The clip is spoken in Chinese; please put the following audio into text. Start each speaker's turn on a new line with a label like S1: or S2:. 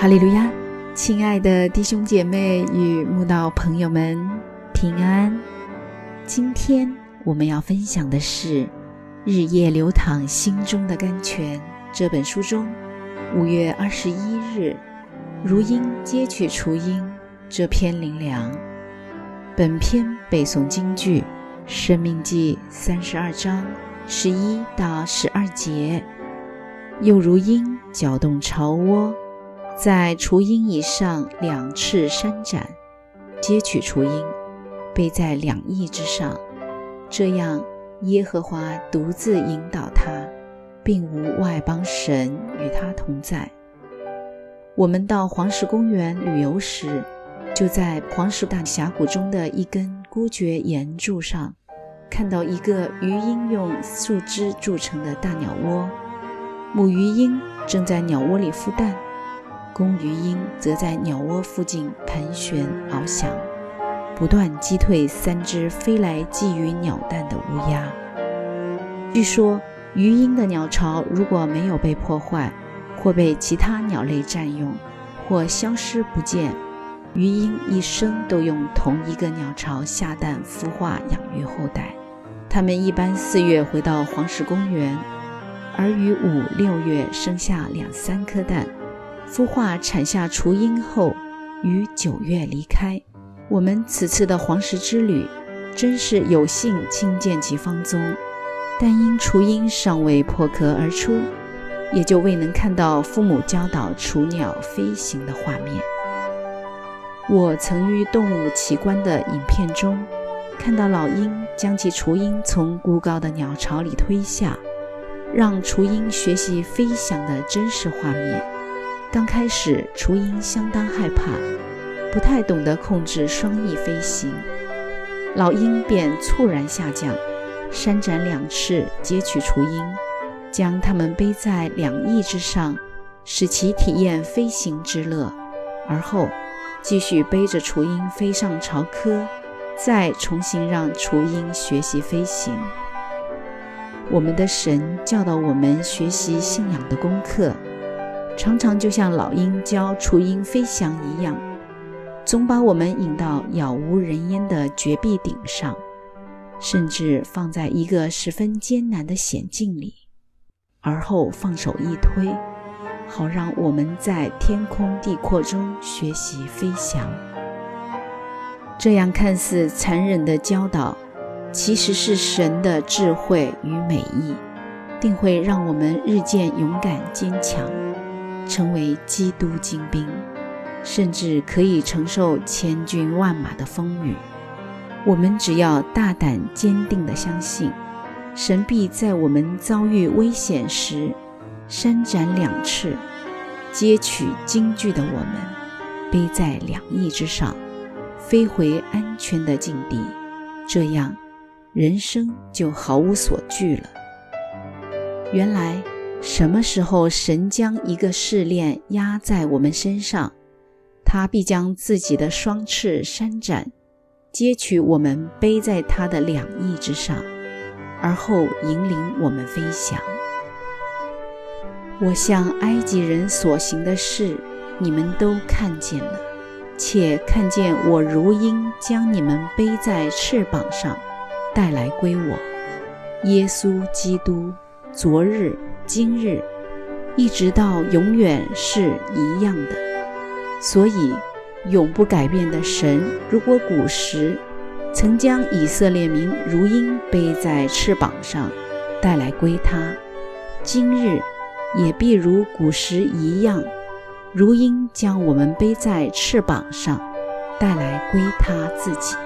S1: 哈利路亚，亲爱的弟兄姐妹与慕道朋友们平安。今天我们要分享的是日夜流淌心中的甘泉这本书中5月21日如鹰接取雏鹰这篇灵粮。本篇背诵金句申命记32章11到12节。又如鹰搅动巢窝，在雏鹰以上2翅扇展，接取雏鹰，背在2翼之上。这样耶和华独自引导他，并无外邦神与他同在。我们到黄石公园旅游时，就在黄石大峡谷中的一根孤绝岩柱上，看到一个鱼鹰用树枝筑成的大鸟窝。母鱼鹰正在鸟窝里孵蛋，公鱼鹰则在鸟窝附近盘旋翱翔，不断击退3只飞来觊觎鸟蛋的乌鸦。据说鱼鹰的鸟巢如果没有被破坏，或被其他鸟类占用，或消失不见，鱼鹰一生都用同一个鸟巢下蛋孵化养育后代。它们一般4月回到黄石公园，而于5、6月生下2、3颗蛋，孵化产下雏鹰后，于9月离开。我们此次的黄石之旅，真是有幸亲见其芳踪，但因雏鹰尚未破壳而出，也就未能看到父母教导雏鸟飞行的画面。我曾于动物奇观的影片中，看到老鹰将其雏鹰从孤高的鸟巢里推下，让雏鹰学习飞翔的真实画面。刚开始雏鹰相当害怕，不太懂得控制双翼飞行，老鹰便猝然下降，扇展2翅接取雏鹰，将它们背在2翼之上，使其体验飞行之乐，而后继续背着雏鹰飞上巢窠，再重新让雏鹰学习飞行。我们的神教导我们学习信仰的功课，常常就像老鹰教雏鹰飞翔一样，总把我们引到杳无人烟的绝壁顶上，甚至放在一个十分艰难的险境里，而后放手一推，好让我们在天空地阔中学习飞翔。这样看似残忍的教导，其实是神的智慧与美意，定会让我们日渐勇敢坚强，成为基督精兵，甚至可以承受千军万马的风雨。我们只要大胆坚定地相信，神必在我们遭遇危险时扇展2翅，接取惊惧的我们，背在2翼之上，飞回安全的境地。这样人生就毫无所惧了。原来什么时候神将一个试炼压在我们身上，他必将自己的双翅扇展，接取我们背在他的2翼之上，而后引领我们飞翔。我向埃及人所行的事，你们都看见了，且看见我如鹰将你们背在翅膀上，带来归我。耶稣基督昨日今日一直到永远是一样的。所以永不改变的神，如果古时曾将以色列民如鹰背在翅膀上带来归他，今日也必如古时一样，如鹰将我们背在翅膀上带来归他自己。